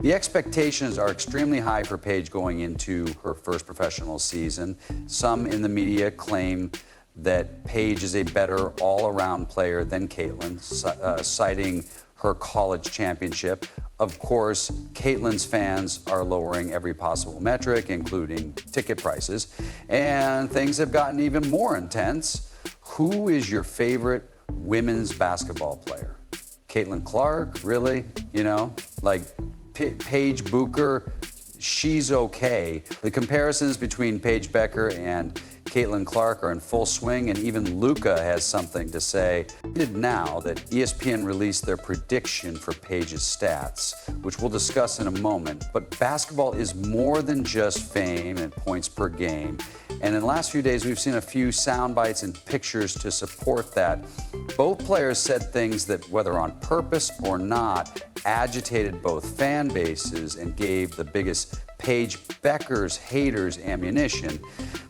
The expectations are extremely high for Paige going into her first professional season. Some in the media claim that Paige is a better all-around player than Caitlin, citing her college championship. Of course, Caitlin's fans are lowering every possible metric, including ticket prices, and things have gotten even more intense. Who is your favorite women's basketball player? Caitlin Clark, really? You know, like Paige Bueckers, she's okay. The comparisons between Paige Bueckers and Caitlin Clark are in full swing, and even Luka has something to say. Now that ESPN released their prediction for Paige's stats, which we'll discuss in a moment, but basketball is more than just fame and points per game. And in the last few days, we've seen a few sound bites and pictures to support that. Both players said things that, whether on purpose or not, agitated both fan bases and gave the biggest Paige Bueckers haters ammunition.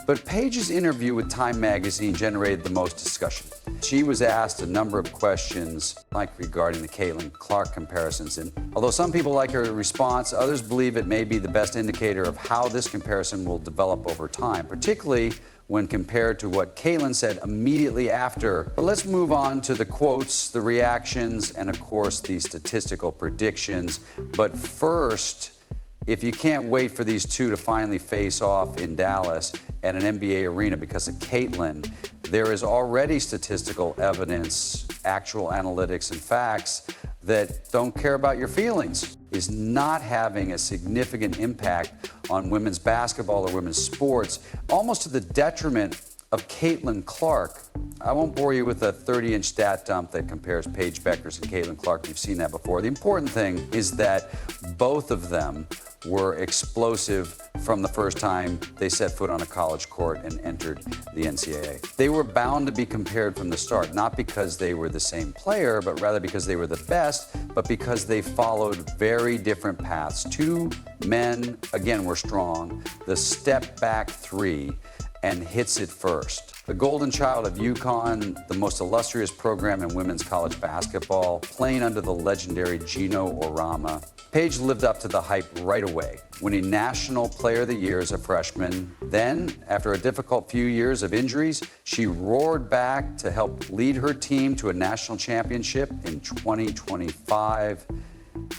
But Paige's interview with Time magazine generated the most discussion. She was asked a number of questions, like regarding the Caitlin Clark comparisons. And although some people like her response, others believe it may be the best indicator of how this comparison will develop over time, particularly when compared to what Caitlin said immediately after. But let's move on to the quotes, the reactions, and of course, the statistical predictions. But first, if you can't wait for these two to finally face off in Dallas at an NBA arena because of Caitlin, there is already statistical evidence, actual analytics, and facts that don't care about your feelings, is not having a significant impact on women's basketball or women's sports, almost to the detriment of Caitlin Clark. I won't bore you with a 30-inch stat dump that compares Paige Bueckers and Caitlin Clark. You've seen that before. The important thing is that both of them were explosive from the first time they set foot on a college court and entered the NCAA. They were bound to be compared from the start, not because they were the same player, but rather because they were the best, but because they followed very different paths. Two men, again, were strong. The step back three and hits it first. The golden child of UConn, the most illustrious program in women's college basketball, playing under the legendary Gino Orama. Paige lived up to the hype right away, winning National Player of the Year as a freshman. Then, after a difficult few years of injuries, she roared back to help lead her team to a national championship in 2025.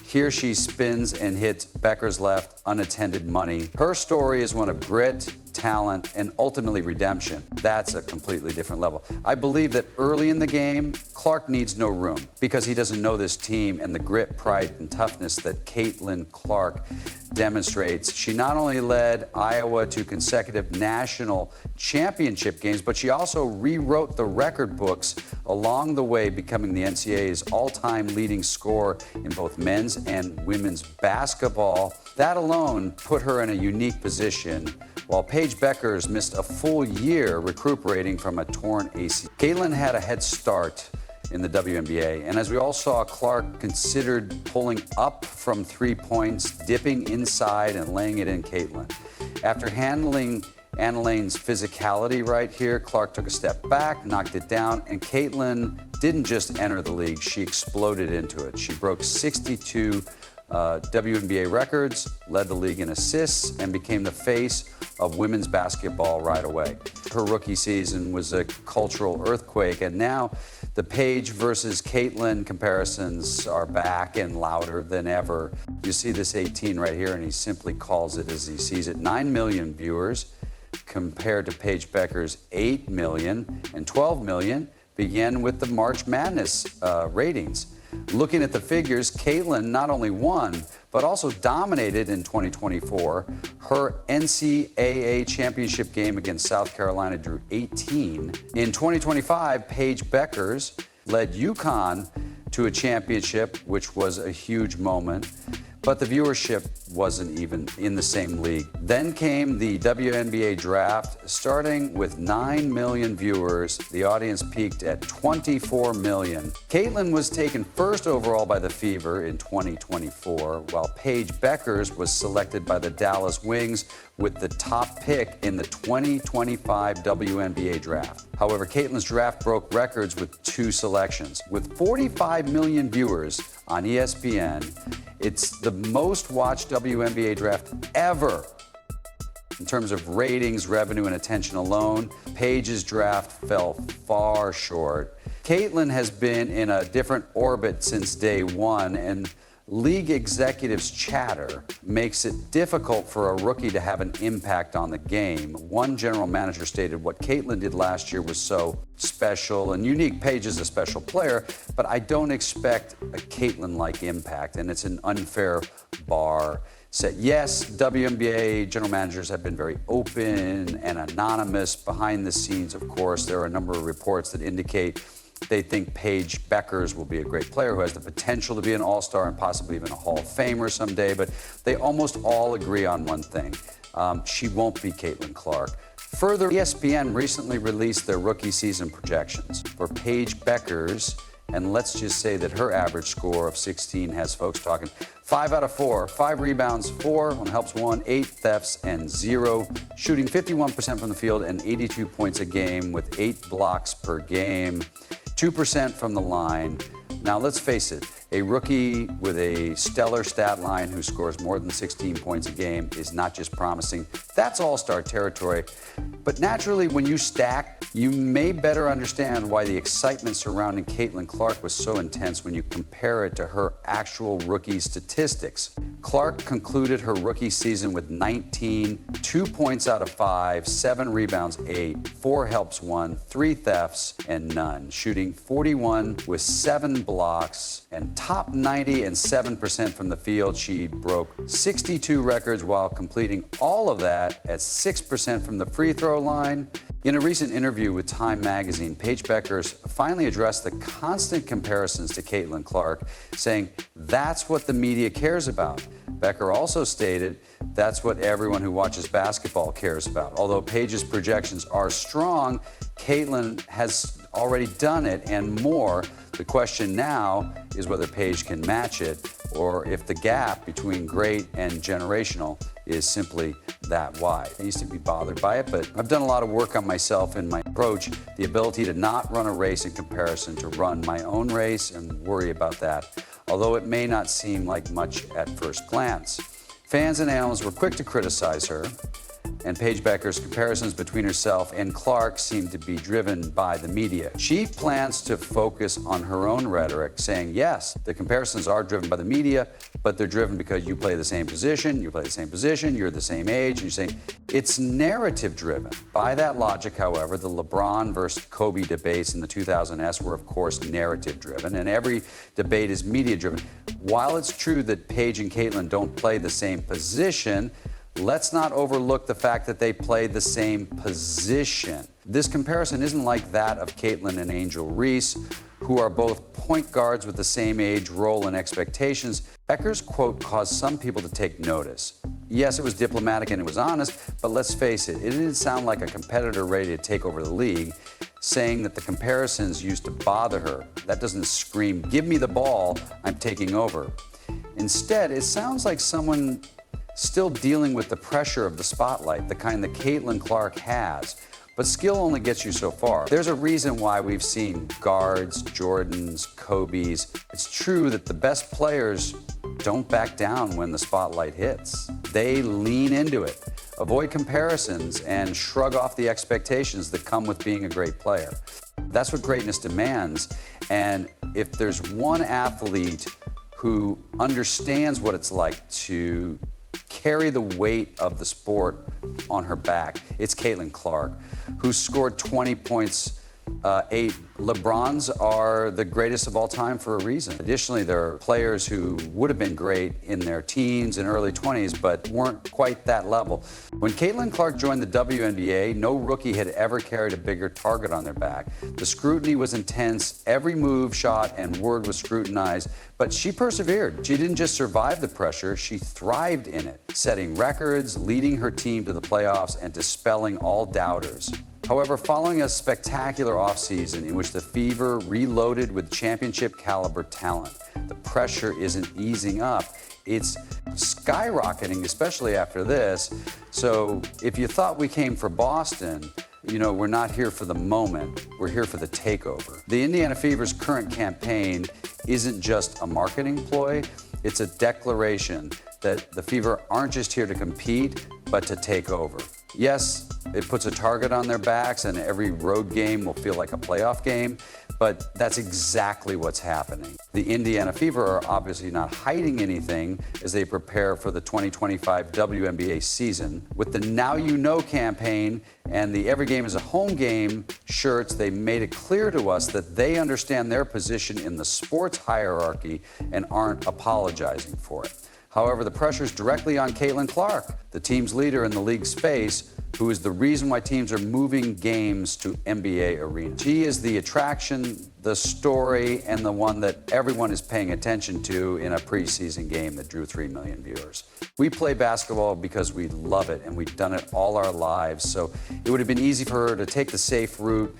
Here she spins and hits Bueckers' left unattended money. Her story is one of grit, talent, and ultimately redemption. That's a completely different level. I believe that early in the game, Clark needs no room because he doesn't know this team and the grit, pride, and toughness that Caitlin Clark demonstrates. She not only led Iowa to consecutive national championship games, but she also rewrote the record books along the way, becoming the NCAA's all-time leading scorer in both men's and women's basketball. That alone put her in a unique position, while Paige Bueckers missed a full year recuperating from a torn ACL. Caitlin had a head start in the WNBA, and as we all saw, Clark considered pulling up from 3 points, dipping inside and laying it in Caitlin. After handling Anna Lane's physicality right here, Clark took a step back, knocked it down, and Caitlin didn't just enter the league, she exploded into it. She broke 62 WNBA records, led the league in assists, and became the face of women's basketball right away. Her rookie season was a cultural earthquake, and now the Paige versus Caitlin comparisons are back and louder than ever. You see this 18 right here, and he simply calls it as he sees it. 9 million viewers compared to Paige Bueckers' 8 million and 12 million began with the March Madness ratings. Looking at the figures, Caitlin not only won, but also dominated in 2024. Her NCAA championship game against South Carolina drew 18. In 2025, Paige Bueckers led UConn to a championship, which was a huge moment. But the viewership wasn't even in the same league. Then came the WNBA draft. Starting with 9 million viewers, the audience peaked at 24 million. Caitlin was taken first overall by the Fever in 2024, while Paige Bueckers was selected by the Dallas Wings with the top pick in the 2025 WNBA draft. However, Caitlin's draft broke records with 2 selections. With 45 million viewers on ESPN, it's the most watched WNBA draft ever. In terms of ratings, revenue, and attention alone, Paige's draft fell far short. Caitlin has been in a different orbit since day one, and league executives' chatter makes it difficult for a rookie to have an impact on the game. One general manager stated what Caitlin did last year was so special and unique. Paige is a special player, but I don't expect a Caitlin-like impact, and it's an unfair bar set. Yes, WNBA general managers have been very open and anonymous. Behind the scenes, of course, there are a number of reports that indicate they think Paige Bueckers will be a great player who has the potential to be an all-star and possibly even a Hall of Famer someday, but they almost all agree on one thing. She won't be Caitlin Clark. Further, ESPN recently released their rookie season projections for Paige Bueckers, and let's just say that her average score of 16 has folks talking 5 out of 4, 5 rebounds, 4 on helps 1, 8 thefts, and 0 shooting, 51% from the field and 82 points a game with 8 blocks per game, 2% from the line. Now, let's face it, a rookie with a stellar stat line who scores more than 16 points a game is not just promising. That's all-star territory. But naturally, when you stack, you may better understand why the excitement surrounding Caitlin Clark was so intense when you compare it to her actual rookie statistics. Clark concluded her rookie season with 19, 2 points out of 5, 7 rebounds, 8, 4 helps 1, 3 thefts, and none, shooting 41 with 7 blocks and top 90 and 7% from the field. She broke 62 records while completing all of that at 6% from the free throw line. In a recent interview with Time magazine, Paige Bueckers finally addressed the constant comparisons to Caitlin Clark, saying that's what the media cares about. Bueckers also stated that's what everyone who watches basketball cares about. Although Paige's projections are strong, Caitlin has already done it and more. The question now is whether Paige can match it, or if the gap between great and generational is simply that wide. I used to be bothered by it, but I've done a lot of work on myself in my approach, the ability to not run a race in comparison, to run my own race and worry about that, although it may not seem like much at first glance. Fans and analysts were quick to criticize her, and Paige Bueckers' comparisons between herself and Clark seem to be driven by the media. She plans to focus on her own rhetoric, saying, yes, the comparisons are driven by the media, but they're driven because you play the same position, you're the same age, and you're saying it's narrative driven. By that logic, however, the LeBron versus Kobe debates in the 2000s were, of course, narrative driven, and every debate is media driven. While it's true that Paige and Caitlin don't play the same position, let's not overlook the fact that they play the same position. This comparison isn't like that of Caitlin and Angel Reese, who are both point guards with the same age, role, and expectations. Bueckers' quote caused some people to take notice. Yes, it was diplomatic and it was honest, but let's face it, it didn't sound like a competitor ready to take over the league, saying that the comparisons used to bother her. That doesn't scream, give me the ball, I'm taking over. Instead, it sounds like someone still dealing with the pressure of the spotlight, the kind that Caitlin Clark has. But skill only gets you so far. There's a reason why we've seen guards, Jordans, Kobes. It's true that the best players don't back down when the spotlight hits. They lean into it, avoid comparisons, and shrug off the expectations that come with being a great player. That's what greatness demands. And if there's one athlete who understands what it's like to carry the weight of the sport on her back, it's Caitlin Clark, who scored 20 points, 8. LeBrons are the greatest of all time for a reason. Additionally, there are players who would have been great in their teens and early 20s, but weren't quite that level. When Caitlin Clark joined the WNBA, no rookie had ever carried a bigger target on their back. The scrutiny was intense. Every move, shot, and word was scrutinized, but she persevered. She didn't just survive the pressure, she thrived in it, setting records, leading her team to the playoffs, and dispelling all doubters. However, following a spectacular offseason in which the Fever reloaded with championship-caliber talent, the pressure isn't easing up. It's skyrocketing, especially after this. So if you thought we came for Boston, you know, we're not here for the moment, we're here for the takeover. The Indiana Fever's current campaign isn't just a marketing ploy, it's a declaration that the Fever aren't just here to compete, but to take over. Yes, it puts a target on their backs and every road game will feel like a playoff game, but that's exactly what's happening. The Indiana Fever are obviously not hiding anything as they prepare for the 2025 WNBA season. With the Now You Know campaign and the Every Game is a Home game shirts, they made it clear to us that they understand their position in the sports hierarchy and aren't apologizing for it. However, the pressure is directly on Caitlin Clark, the team's leader in the league space, who is the reason why teams are moving games to NBA arenas. She is the attraction, the story, and the one that everyone is paying attention to in a preseason game that drew 3 million viewers. We play basketball because we love it, and we've done it all our lives, so it would have been easy for her to take the safe route,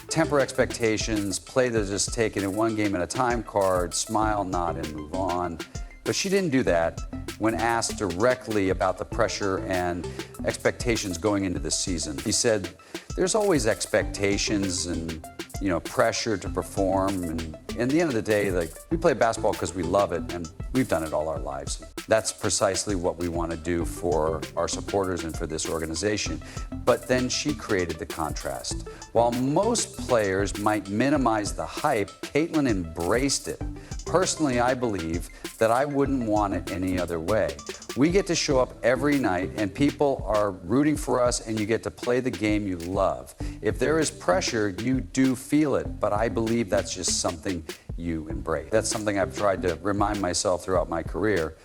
temper expectations, play the just take it in one game at a time card, smile, nod, and move on. But she didn't do that when asked directly about the pressure and expectations going into this season. He said, there's always expectations and, you know, pressure to perform. And at the end of the day, like, we play basketball because we love it and we've done it all our lives. That's precisely what we want to do for our supporters and for this organization. But then she created the contrast. While most players might minimize the hype, Caitlin embraced it. Personally, I believe that I wouldn't want it any other way. We get to show up every night and people are rooting for us and you get to play the game you love. If there is pressure, you do feel it, but I believe that's just something you embrace. That's something I've tried to remind myself throughout my career.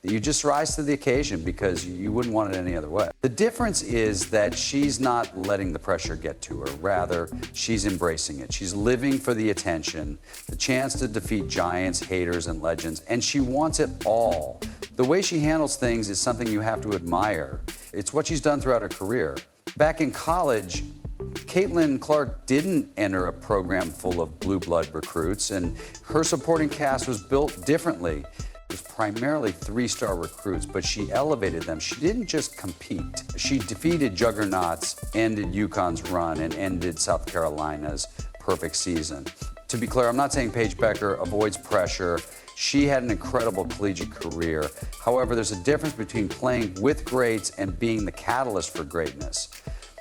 You just rise to the occasion because you wouldn't want it any other way. The difference is that she's not letting the pressure get to her. Rather, she's embracing it. She's living for the attention, the chance to defeat giants, haters, and legends, and she wants it all. The way she handles things is something you have to admire. It's what she's done throughout her career. Back in college, Caitlin Clark didn't enter a program full of blue blood recruits, and her supporting cast was built differently. It was primarily 3-star recruits, but she elevated them. She didn't just compete. She defeated juggernauts, ended UConn's run, and ended South Carolina's perfect season. To be clear, I'm not saying Paige Bueckers avoids pressure. She had an incredible collegiate career. However, there's a difference between playing with greats and being the catalyst for greatness.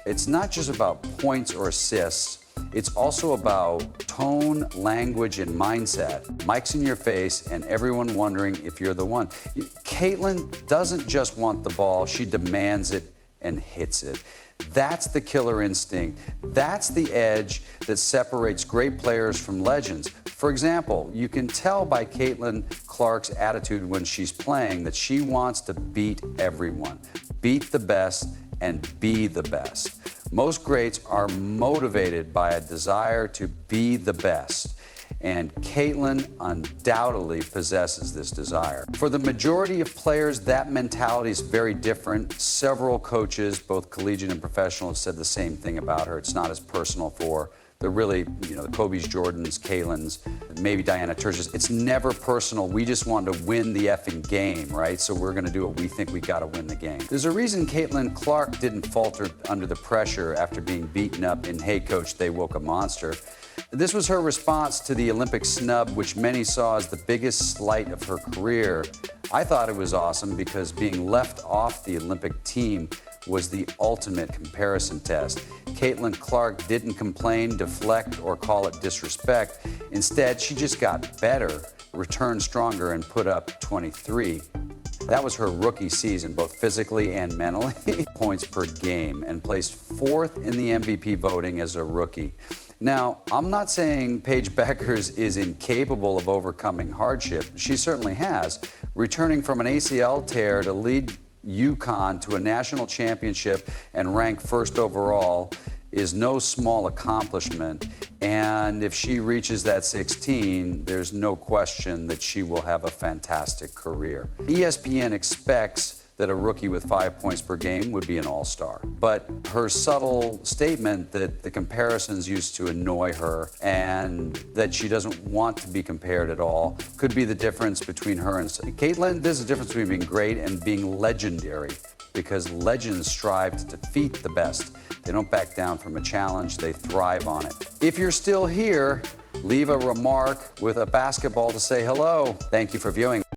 It's not just about points or assists. It's also about tone, language, and mindset. Mics in your face and everyone wondering if you're the one. Caitlin doesn't just want the ball, she demands it and hits it. That's the killer instinct. That's the edge that separates great players from legends. For example, you can tell by Caitlin Clark's attitude when she's playing that she wants to beat everyone, beat the best, and be the best. Most greats are motivated by a desire to be the best, and Caitlin undoubtedly possesses this desire. For the majority of players, that mentality is very different. Several coaches, both collegiate and professional, have said the same thing about her. It's not as personal for her. They're really, you know, the Kobe's, Jordans, Caitlin's, maybe Diana Taurasi's. It's never personal. We just want to win the effing game, right? So we're going to do what we think we got to win the game. There's a reason Caitlin Clark didn't falter under the pressure after being beaten up in Hey Coach, They Woke a Monster. This was her response to the Olympic snub, which many saw as the biggest slight of her career. I thought it was awesome because being left off the Olympic team was the ultimate comparison test. Caitlin Clark didn't complain, deflect, or call it disrespect. Instead, she just got better, returned stronger, and put up 23. That was her rookie season, both physically and mentally. Points per game, and placed 4th in the MVP voting as a rookie. Now, I'm not saying Paige Bueckers is incapable of overcoming hardship. She certainly has. Returning from an ACL tear to lead UConn to a national championship and rank 1st overall is no small accomplishment. And if she reaches that 16, there's no question that she will have a fantastic career. ESPN expects that a rookie with 5 points per game would be an all-star. But her subtle statement that the comparisons used to annoy her and that she doesn't want to be compared at all could be the difference between her and Caitlin. There's a difference between being great and being legendary, because legends strive to defeat the best. They don't back down from a challenge, they thrive on it. If you're still here, leave a remark with a basketball to say hello. Thank you for viewing.